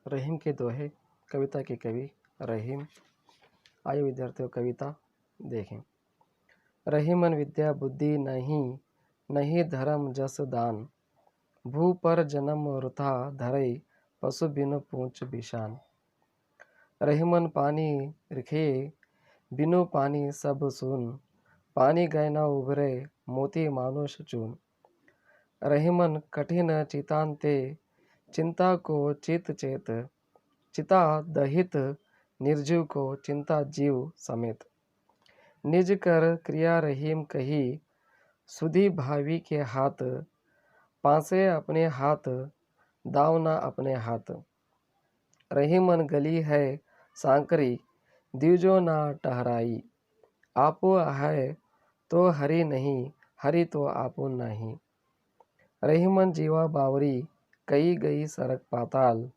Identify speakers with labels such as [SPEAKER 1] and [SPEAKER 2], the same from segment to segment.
[SPEAKER 1] रहीम के दोहे कविता के कवि रहीम। आइए विद्यार्थियों कविता देखें। रहीमन विद्या बुद्धि नहीं, नहीं धर्म जस दान। भू पर जन्म वृथा धरई, पशु बिनु पूछ बिशान। रहीमन पानी रिखे, बिनु पानी सब सुन। पानी गए न उभरे, मोती मानुष चून। रहीमन कठिन चितांते, चिंता को चित चेत। चिता दहित निर्जीव को चिंता जीव समेत। निज कर क्रिया रहीम कही, सुधी भावी के हाथ। पासे अपने हाथ, दावना अपने हाथ। रहीमन गली है सांकरी, द्विजो ना टहराई। आपो है तो हरि नहीं, हरि तो आपो नहीं। रहीमन जीवा बावरी, कई गई सरक पाताल।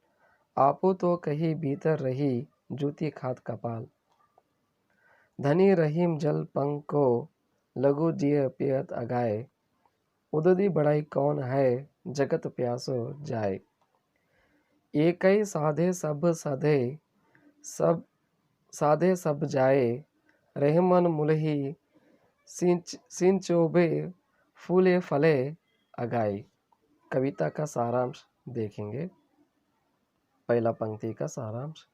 [SPEAKER 1] आपो तो कहीं भीतर रही, जूती खात कपाल। धनी रहीम जल पंख को, लघु जिय पियत अगाए। उददी बढ़ाई कौन है, जगत प्यासो जाए। एकई साधे सब सधे, सब साधे सब जाए। रहीमन मुलही सिंचोबे, फूले फले अगाए। कविता का सारांश देखेंगे। पहला पंक्ति का सारांश।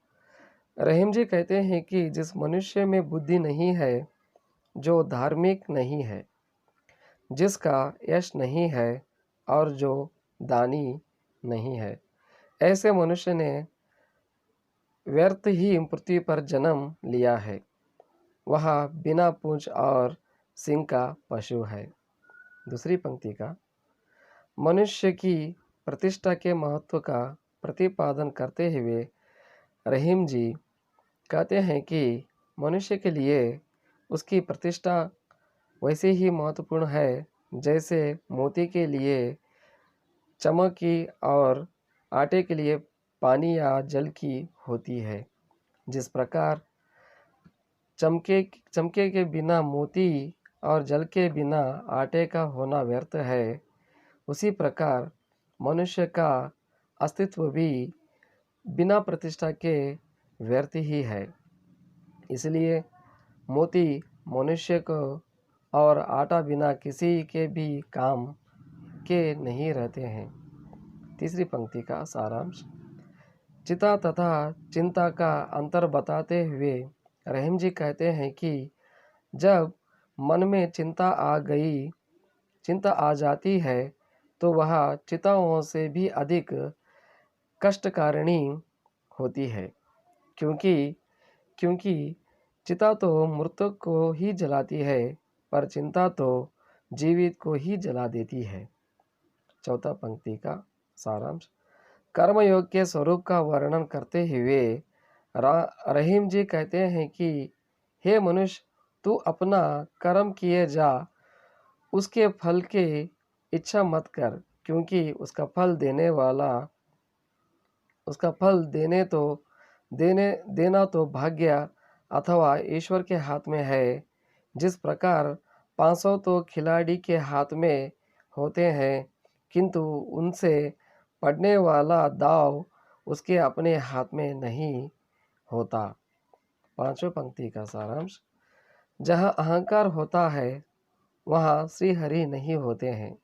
[SPEAKER 1] रहीम जी कहते हैं कि जिस मनुष्य में बुद्धि नहीं है, जो धार्मिक नहीं है, जिसका यश नहीं है और जो दानी नहीं है, ऐसे मनुष्य ने व्यर्थ ही पृथ्वी पर जन्म लिया है। वह बिना पूंछ और सिंह का पशु है। दूसरी पंक्ति का। मनुष्य की प्रतिष्ठा के महत्व का प्रतिपादन करते हुए रहीम जी कहते हैं कि मनुष्य के लिए उसकी प्रतिष्ठा वैसे ही महत्वपूर्ण है जैसे मोती के लिए चमक की और आटे के लिए पानी या जल की होती है। जिस प्रकार चमके के बिना मोती और जल के बिना आटे का होना व्यर्थ है, उसी प्रकार मनुष्य का अस्तित्व भी बिना प्रतिष्ठा के व्यर्थ ही है। इसलिए मोती मनुष्य को और आटा बिना किसी के भी काम के नहीं रहते हैं। तीसरी पंक्ति का सारांश। चिता तथा चिंता का अंतर बताते हुए रहीम जी कहते हैं कि जब मन में चिंता आ जाती है तो वह चिताओं से भी अधिक कष्टकारिणी होती है, क्योंकि चिता तो मृतक को ही जलाती है, पर चिंता तो जीवित को ही जला देती है। चौथा पंक्ति का सारांश। कर्मयोग के स्वरूप का वर्णन करते हुए रहीम जी कहते हैं कि हे मनुष्य, तू अपना कर्म किए जा, उसके फल की इच्छा मत कर, क्योंकि उसका फल देना तो भाग्य अथवा ईश्वर के हाथ में है। जिस प्रकार 500 तो खिलाड़ी के हाथ में होते हैं, किंतु उनसे पड़ने वाला दाव उसके अपने हाथ में नहीं होता। पांचवी पंक्ति का सारांश। जहाँ अहंकार होता है, वहाँ श्री हरि नहीं होते हैं।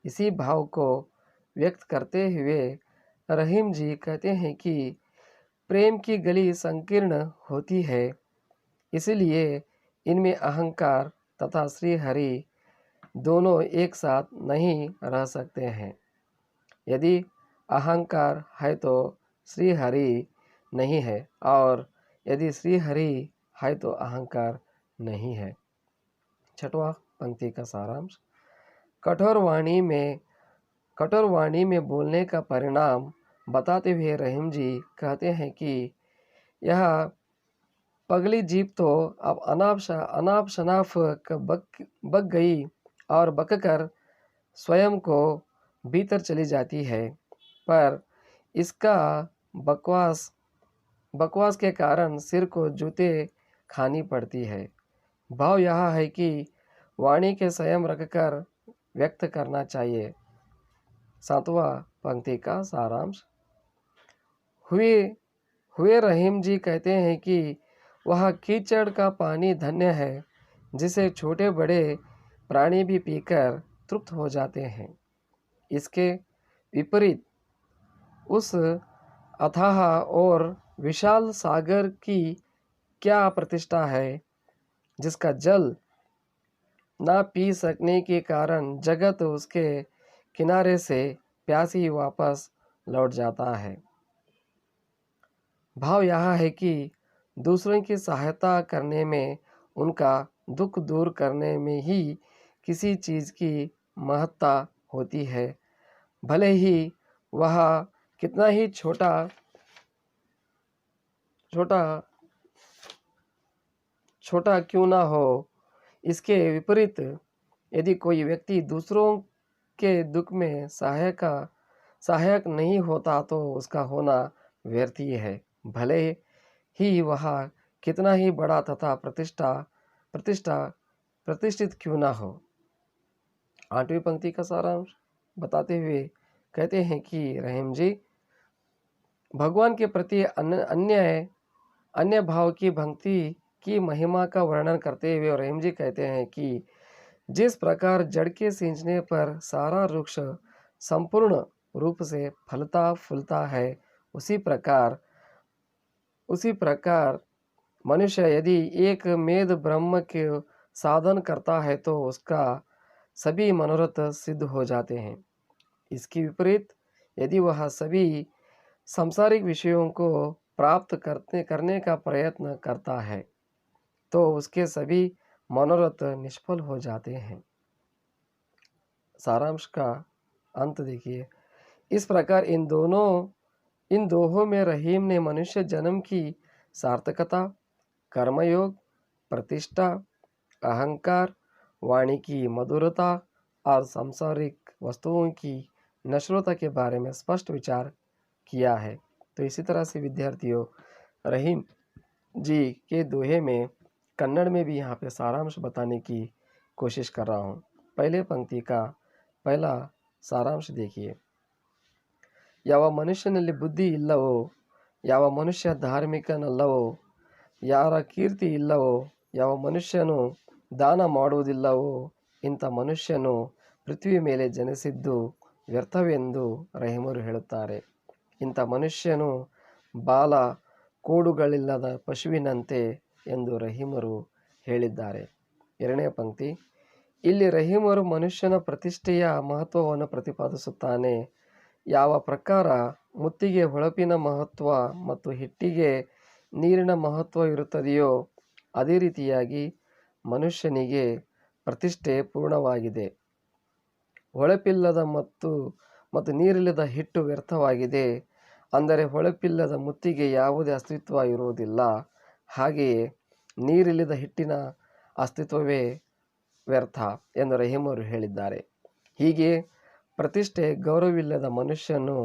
[SPEAKER 1] इसी भाव को व्यक्त करते हुए रहीम जी कहते हैं कि प्रेम की गली संकीर्ण होती है, इसलिए इनमें अहंकार तथा श्री हरि दोनों एक साथ नहीं रह सकते हैं। यदि अहंकार है तो श्री हरि नहीं है, और यदि श्री हरि है तो अहंकार नहीं है। छठवां पंक्ति का सारांश। कठोर वाणी में बोलने का परिणाम बताते हुए रहीम जी कहते हैं कि यह पगली जीप तो अब अनाप शनाप बक गई और बककर स्वयं को भीतर चली जाती है, पर इसका बकवास के कारण सिर को जूते खानी पड़ती है। भाव यह है कि वाणी के संयम रखकर व्यक्त करना चाहिए। सातवां पंक्ति का सारांश। हुए हुए रहीम जी कहते हैं कि वह कीचड़ का पानी धन्य है जिसे छोटे बड़े प्राणी भी पीकर तृप्त हो जाते हैं। इसके विपरीत उस अथाह और विशाल सागर की क्या प्रतिष्ठा है जिसका जल ना पी सकने के कारण जगत उसके किनारे से प्यासी वापस लौट जाता है। भाव यह है कि दूसरों की सहायता करने में, उनका दुख दूर करने में ही किसी चीज़ की महत्ता होती है, भले ही वह कितना ही छोटा छोटा छोटा क्यों ना हो। इसके विपरीत यदि कोई व्यक्ति दूसरों के दुख में सहायक नहीं होता तो उसका होना व्यर्थ ही है, भले ही वह कितना ही बड़ा तथा प्रतिष्ठा प्रतिष्ठित क्यों ना हो। 8वीं पंक्ति का सारांश बताते हुए कहते हैं कि रहीम जी भगवान के प्रति अन्य भाव की भक्ति की महिमा का वर्णन करते हुए रहीम जी कहते हैं कि जिस प्रकार जड़ के सींचने पर सारा वृक्ष संपूर्ण रूप से फलता फूलता है, उसी प्रकार मनुष्य यदि एक मेद ब्रह्म के साधन करता है तो उसका सभी मनोरथ सिद्ध हो जाते हैं। इसके विपरीत यदि वह सभी सांसारिक विषयों को प्राप्त करने का प्रयत्न करता है तो उसके सभी मनोरथ निष्फल हो जाते हैं। सारांश का अंत देखिए। इस प्रकार इन दोहों में रहीम ने मनुष्य जन्म की सार्थकता, कर्मयोग, प्रतिष्ठा, अहंकार, वाणी की मधुरता और सांसारिक वस्तुओं की नश्वरता के बारे में स्पष्ट विचार किया है। तो इसी तरह से विद्यार्थियों, रहीम जी के दोहे में कन्नड़ में भी यहाँ पे सारांश बताने की कोशिश कर रहा हूँ। पहले पंक्ति का पहला सारांश देखिए। ಯಾವ ಮನುಷ್ಯನಲ್ಲಿ ಬುದ್ಧಿ ಇಲ್ಲವೋ, ಯಾವ ಮನುಷ್ಯ ಧಾರ್ಮಿಕನಲ್ಲವೋ, ಯಾರ ಕೀರ್ತಿ ಇಲ್ಲವೋ, ಯಾವ ಮನುಷ್ಯನು ದಾನ ಮಾಡುವುದಿಲ್ಲವೋ, ಇಂಥ ಮನುಷ್ಯನು ಪೃಥ್ವಿ ಮೇಲೆ ಜನಿಸಿದ್ದು ವ್ಯರ್ಥವೆಂದು ರಹೀಮರು ಹೇಳುತ್ತಾರೆ. ಇಂಥ ಮನುಷ್ಯನು ಬಾಲ ಕೋಡುಗಳಿಲ್ಲದ ಪಶುವಿನಂತೆ ಎಂದು ರಹೀಮರು ಹೇಳಿದ್ದಾರೆ. ಎರಡನೇ ಪಂಕ್ತಿ. ಇಲ್ಲಿ ರಹೀಮರು ಮನುಷ್ಯನ ಪ್ರತಿಷ್ಠೆಯ ಮಹತ್ವವನ್ನು ಪ್ರತಿಪಾದಿಸುತ್ತಾನೆ. ಯಾವ ಪ್ರಕಾರ ಮುತ್ತಿಗೆ ಹೊಳಪಿನ ಮಹತ್ವ ಮತ್ತು ಹಿಟ್ಟಿಗೆ ನೀರಿನ ಮಹತ್ವ ಇರುತ್ತದೆಯೋ ಅದೇ ರೀತಿಯಾಗಿ ಮನುಷ್ಯನಿಗೆ ಪ್ರತಿಷ್ಠೆ ಪೂರ್ಣವಾಗಿದೆ. ಹೊಳಪಿಲ್ಲದ ಮತ್ತು ನೀರಿಲ್ಲದ ಹಿಟ್ಟು ವ್ಯರ್ಥವಾಗಿದೆ. ಅಂದರೆ ಹೊಳಪಿಲ್ಲದ ಮುತ್ತಿಗೆ ಯಾವುದೇ ಅಸ್ತಿತ್ವ ಇರುವುದಿಲ್ಲ, ಹಾಗೆಯೇ ನೀರಿಲ್ಲದ ಹಿಟ್ಟಿನ ಅಸ್ತಿತ್ವವೇ ವ್ಯರ್ಥ ಎಂದು ರಹೀಮರು ಹೇಳಿದ್ದಾರೆ. ಹೀಗೆ ಪ್ರತಿಷ್ಠೆ ಗೌರವವಿಲ್ಲದ ಮನುಷ್ಯನು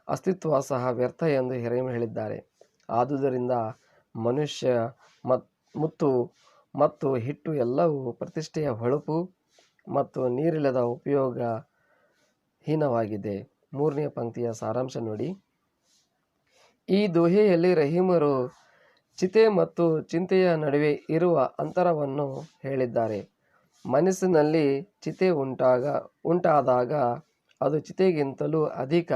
[SPEAKER 1] ಅಸ್ತಿತ್ವ ಸಹ ವ್ಯರ್ಥ ಎಂದು ರಹೀಮ್ ಹೇಳಿದ್ದಾರೆ. ಆದುದರಿಂದ ಮನುಷ್ಯ ಮತ್ತು ಹಿಟ್ಟು ಎಲ್ಲವೂ ಪ್ರತಿಷ್ಠೆಯ ಹೊಳಪು ಮತ್ತು ನೀರಿಲ್ಲದ ಉಪಯೋಗಹೀನವಾಗಿದೆ. ಮೂರನೇ ಪಂಕ್ತಿಯ ಸಾರಾಂಶ ನೋಡಿ. ಈ ದೋಹೆಯಲ್ಲಿ ರಹೀಮರು ಚಿತೆ ಮತ್ತು ಚಿಂತೆಯ ನಡುವೆ ಇರುವ ಅಂತರವನ್ನು ಹೇಳಿದ್ದಾರೆ. ಮನಸ್ಸಿನಲ್ಲಿ ಚಿತೆ ಉಂಟಾದಾಗ ಅದು ಚಿತೆಗಿಂತಲೂ ಅಧಿಕ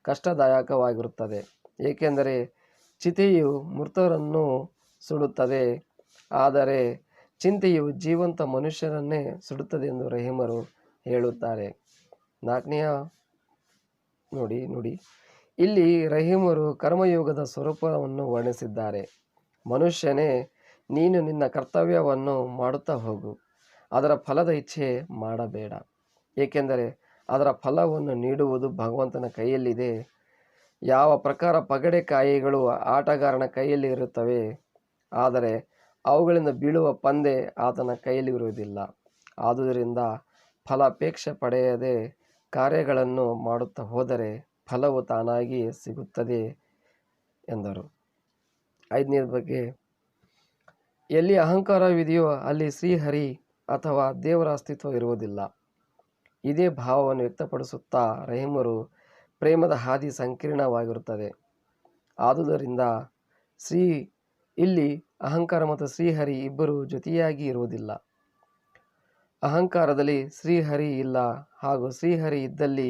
[SPEAKER 1] ಕಷ್ಟದಾಯಕವಾಗಿರುತ್ತದೆ, ಏಕೆಂದರೆ ಚಿತೆಯು ಮೃತರನ್ನು ಸುಡುತ್ತದೆ, ಆದರೆ ಚಿಂತೆಯು ಜೀವಂತ ಮನುಷ್ಯರನ್ನೇ ಸುಡುತ್ತದೆ ಎಂದು ರಹೀಮರು ಹೇಳುತ್ತಾರೆ. 4ನೇಯ ನೋಡಿ. ಇಲ್ಲಿ ರಹೀಮರು ಕರ್ಮಯೋಗದ ಸ್ವರೂಪವನ್ನು ವರ್ಣಿಸಿದ್ದಾರೆ. ಮನುಷ್ಯನೇ, ನೀನು ನಿನ್ನ ಕರ್ತವ್ಯವನ್ನು ಮಾಡುತ್ತಾ ಹೋಗು, ಅದರ ಫಲದ ಇಚ್ಛೆ ಮಾಡಬೇಡ, ಏಕೆಂದರೆ ಅದರ ಫಲವನ್ನು ನೀಡುವುದು ಭಗವಂತನ ಕೈಯಲ್ಲಿದೆ. ಯಾವ ಪ್ರಕಾರ ಪಗಡೆಕಾಯಿಗಳು ಆಟಗಾರನ ಕೈಯಲ್ಲಿ ಇರುತ್ತವೆ, ಆದರೆ ಅವುಗಳಿಂದ ಬೀಳುವ ಪಂದೆ ಆತನ ಕೈಯಲ್ಲಿ ಇರುವುದಿಲ್ಲ. ಆದುದರಿಂದ ಫಲಾಪೇಕ್ಷೆ ಪಡೆಯದೆ ಕಾರ್ಯಗಳನ್ನು ಮಾಡುತ್ತಾ ಹೋದರೆ ಫಲವು ತಾನಾಗಿ ಸಿಗುತ್ತದೆ ಎಂದರು. 5ನೇ ಬಗ್ಗೆ, ಎಲ್ಲಿ ಅಹಂಕಾರವಿದೆಯೋ ಅಲ್ಲಿ ಶ್ರೀಹರಿ ಅಥವಾ ದೇವರ ಅಸ್ತಿತ್ವ ಇರುವುದಿಲ್ಲ. ಇದೇ ಭಾವವನ್ನು ವ್ಯಕ್ತಪಡಿಸುತ್ತಾ ರಹೀಮರು ಪ್ರೇಮದ ಹಾದಿ ಸಂಕೀರ್ಣವಾಗಿರುತ್ತದೆ, ಆದುದರಿಂದ ಇಲ್ಲಿ ಅಹಂಕಾರ ಮತ್ತು ಶ್ರೀಹರಿ ಇಬ್ಬರು ಜೊತೆಯಾಗಿ ಇರುವುದಿಲ್ಲ. ಅಹಂಕಾರದಲ್ಲಿ ಶ್ರೀಹರಿ ಇಲ್ಲ ಹಾಗೂ ಶ್ರೀಹರಿ ಇದ್ದಲ್ಲಿ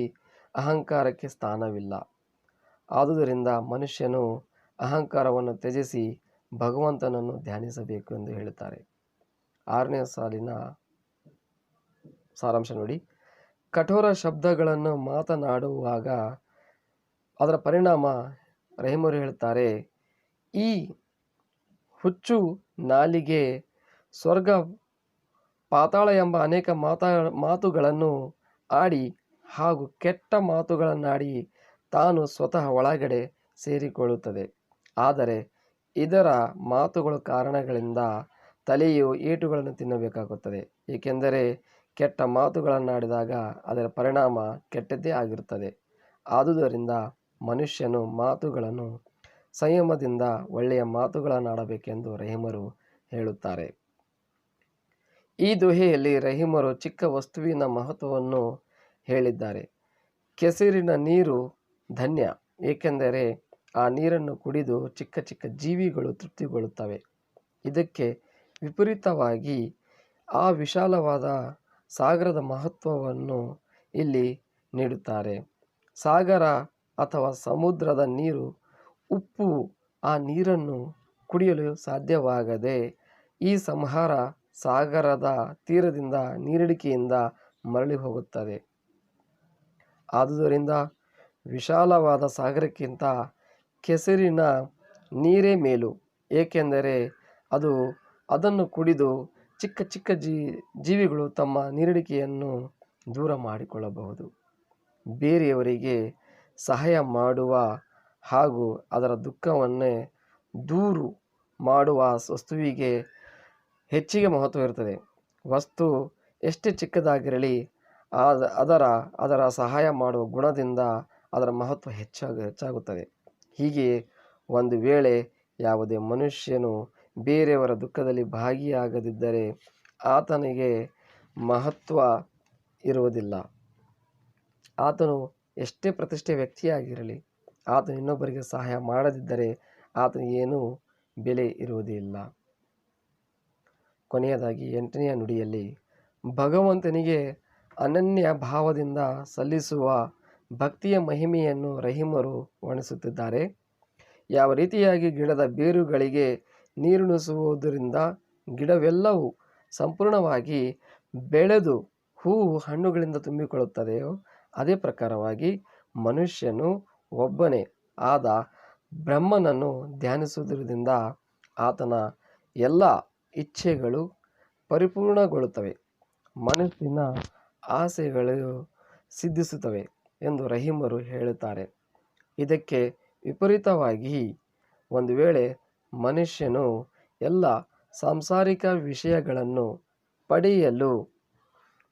[SPEAKER 1] ಅಹಂಕಾರಕ್ಕೆ ಸ್ಥಾನವಿಲ್ಲ. ಆದುದರಿಂದ ಮನುಷ್ಯನು ಅಹಂಕಾರವನ್ನು ತ್ಯಜಿಸಿ ಭಗವಂತನನ್ನು ಧ್ಯಾನಿಸಬೇಕು ಎಂದು ಹೇಳುತ್ತಾರೆ. 6ನೇ ಸಾಲಿನ ಸಾರಾಂಶ ನೋಡಿ. ಕಠೋರ ಶಬ್ದಗಳನ್ನು ಮಾತನಾಡುವಾಗ ಅದರ ಪರಿಣಾಮ ರಹೀಮರು ಹೇಳುತ್ತಾರೆ, ಈ ಹುಚ್ಚು ನಾಲಿಗೆ ಸ್ವರ್ಗ ಪಾತಾಳ ಎಂಬ ಅನೇಕ ಮಾತುಗಳನ್ನು ಆಡಿ ಹಾಗೂ ಕೆಟ್ಟ ಮಾತುಗಳನ್ನಾಡಿ ತಾನು ಸ್ವತಃ ಒಳಗಡೆ ಸೇರಿಕೊಳ್ಳುತ್ತದೆ. ಆದರೆ ಇದರ ಮಾತುಗಳ ಕಾರಣಗಳಿಂದ ತಲೆಯು ಏಟುಗಳನ್ನು ತಿನ್ನಬೇಕಾಗುತ್ತದೆ. ಏಕೆಂದರೆ ಕೆಟ್ಟ ಮಾತುಗಳನ್ನಾಡಿದಾಗ ಅದರ ಪರಿಣಾಮ ಕೆಟ್ಟದ್ದೇ ಆಗಿರುತ್ತದೆ. ಆದುದರಿಂದ ಮನುಷ್ಯನು ಮಾತುಗಳನ್ನು ಸಂಯಮದಿಂದ ಒಳ್ಳೆಯ ಮಾತುಗಳನ್ನಾಡಬೇಕೆಂದು ರಹೀಮರು ಹೇಳುತ್ತಾರೆ. ಈ ದೋಹೆಯಲ್ಲಿ ರಹೀಮರು ಚಿಕ್ಕ ವಸ್ತುವಿನ ಮಹತ್ವವನ್ನು ಹೇಳಿದ್ದಾರೆ. ಕೆಸರಿನ ನೀರು ಧನ್ಯ, ಏಕೆಂದರೆ ಆ ನೀರನ್ನು ಕುಡಿದು ಚಿಕ್ಕ ಚಿಕ್ಕ ಜೀವಿಗಳು ತೃಪ್ತಿಗೊಳ್ಳುತ್ತವೆ. ಇದಕ್ಕೆ ವಿಪರೀತವಾಗಿ ಆ ವಿಶಾಲವಾದ ಸಾಗರದ ಮಹತ್ವವನ್ನು ಇಲ್ಲಿ ನೀಡುತ್ತಾರೆ. ಸಾಗರ ಅಥವಾ ಸಮುದ್ರದ ನೀರು ಉಪ್ಪು ಆ ನೀರನ್ನು ಕುಡಿಯಲು ಸಾಧ್ಯವಾಗದೆ ಈ ಸಂಹಾರ ಸಾಗರದ ತೀರದಿಂದ ನೀರಡಿಕೆಯಿಂದ ಮರಳಿ ಹೋಗುತ್ತದೆ. ಆದುದರಿಂದ ವಿಶಾಲವಾದ ಸಾಗರಕ್ಕಿಂತ ಕೆಸರಿನ ನೀರೇ ಮೇಲು, ಏಕೆಂದರೆ ಅದನ್ನು ಕುಡಿದು ಚಿಕ್ಕ ಚಿಕ್ಕ ಜೀವಿಗಳು ತಮ್ಮ ನೀರಡಿಕೆಯನ್ನು ದೂರ ಮಾಡಿಕೊಳ್ಳಬಹುದು. ಬೇರೆಯವರಿಗೆ ಸಹಾಯ ಮಾಡುವ ಹಾಗೂ ಅದರ ದುಃಖವನ್ನೇ ದೂರು ಮಾಡುವ ವಸ್ತುವಿಗೆ ಹೆಚ್ಚಿಗೆ ಮಹತ್ವ ಇರುತ್ತದೆ. ವಸ್ತು ಎಷ್ಟೇ ಚಿಕ್ಕದಾಗಿರಲಿ ಅದರ ಸಹಾಯ ಮಾಡುವ ಗುಣದಿಂದ ಅದರ ಮಹತ್ವ ಹೆಚ್ಚಾಗುತ್ತದೆ. ಹೀಗೆ ಒಂದು ವೇಳೆ ಯಾವುದೇ ಮನುಷ್ಯನು ಬೇರೆಯವರ ದುಃಖದಲ್ಲಿ ಭಾಗಿಯಾಗದಿದ್ದರೆ ಆತನಿಗೆ ಮಹತ್ವ ಇರುವುದಿಲ್ಲ. ಆತನು ಎಷ್ಟೇ ಪ್ರತಿಷ್ಠೆ ವ್ಯಕ್ತಿಯಾಗಿರಲಿ, ಆತನು ಇನ್ನೊಬ್ಬರಿಗೆ ಸಹಾಯ ಮಾಡದಿದ್ದರೆ ಆತನಿಗೆ ಏನೂ ಬೆಲೆ ಇರುವುದಿಲ್ಲ. ಕೊನೆಯದಾಗಿ 8ನೇ ನುಡಿಯಲ್ಲಿ ಭಗವಂತನಿಗೆ ಅನನ್ಯ ಭಾವದಿಂದ ಸಲ್ಲಿಸುವ ಭಕ್ತಿಯ ಮಹಿಮೆಯನ್ನು ರಹೀಮರು ವರ್ಣಿಸುತ್ತಿದ್ದಾರೆ. ಯಾವ ರೀತಿಯಾಗಿ ಗಿಡದ ಬೇರುಗಳಿಗೆ ನೀರುಣಿಸುವುದರಿಂದ ಗಿಡವೆಲ್ಲವೂ ಸಂಪೂರ್ಣವಾಗಿ ಬೆಳೆದು ಹೂವು ಹಣ್ಣುಗಳಿಂದ ತುಂಬಿಕೊಳ್ಳುತ್ತದೆಯೋ ಅದೇ ಪ್ರಕಾರವಾಗಿ ಮನುಷ್ಯನು ಒಬ್ಬನೇ ಆದ ಬ್ರಹ್ಮನನ್ನು ಧ್ಯಾನಿಸುವುದರಿಂದ ಆತನ ಎಲ್ಲ ಇಚ್ಛೆಗಳು ಪರಿಪೂರ್ಣಗೊಳ್ಳುತ್ತವೆ, ಮನಸ್ಸಿನ ಆಸೆಗಳು ಸಿದ್ಧಿಸುತ್ತವೆ ಎಂದು ರಹೀಮರು ಹೇಳುತ್ತಾರೆ. ಇದಕ್ಕೆ ವಿಪರೀತವಾಗಿ ಒಂದು ವೇಳೆ ಮನುಷ್ಯನು ಎಲ್ಲ ಸಾಂಸಾರಿಕ ವಿಷಯಗಳನ್ನು ಪಡೆಯಲು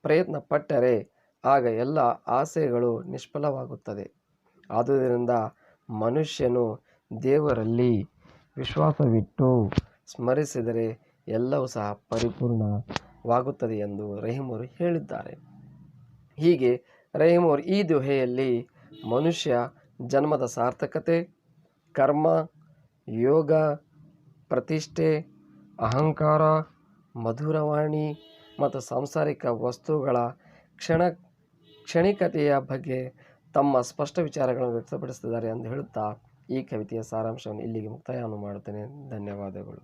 [SPEAKER 1] ಪ್ರಯತ್ನ ಪಟ್ಟರೆ ಆಗ ಎಲ್ಲ ಆಸೆಗಳು ನಿಷ್ಫಲವಾಗುತ್ತದೆ. ಆದುದರಿಂದ ಮನುಷ್ಯನು ದೇವರಲ್ಲಿ ವಿಶ್ವಾಸವಿಟ್ಟು ಸ್ಮರಿಸಿದರೆ ಎಲ್ಲವೂ ಸಹ ಪರಿಪೂರ್ಣವಾಗುತ್ತದೆ ಎಂದು ರಹೀಮರು ಹೇಳಿದ್ದಾರೆ. ಹೀಗೆ ರಹೀಮರು ಈ ದೋಹೆಯಲ್ಲಿ ಮನುಷ್ಯ ಜನ್ಮದ ಸಾರ್ಥಕತೆ, ಕರ್ಮ, ಯೋಗ, ಪ್ರತಿಷ್ಠೆ, ಅಹಂಕಾರ, ಮಧುರವಾಣಿ ಮತ್ತು ಸಾಂಸಾರಿಕ ವಸ್ತುಗಳ ಕ್ಷಣಿಕತೆಯ ಬಗ್ಗೆ ತಮ್ಮ ಸ್ಪಷ್ಟ ವಿಚಾರಗಳನ್ನು ವ್ಯಕ್ತಪಡಿಸಿದ್ದಾರೆ ಎಂದು ಹೇಳುತ್ತಾ ಈ ಕವಿತೆಯ ಸಾರಾಂಶವನ್ನು ಇಲ್ಲಿಗೆ ಮುಕ್ತಾಯವನ್ನು ಮಾಡುತ್ತೇನೆ. ಧನ್ಯವಾದಗಳು.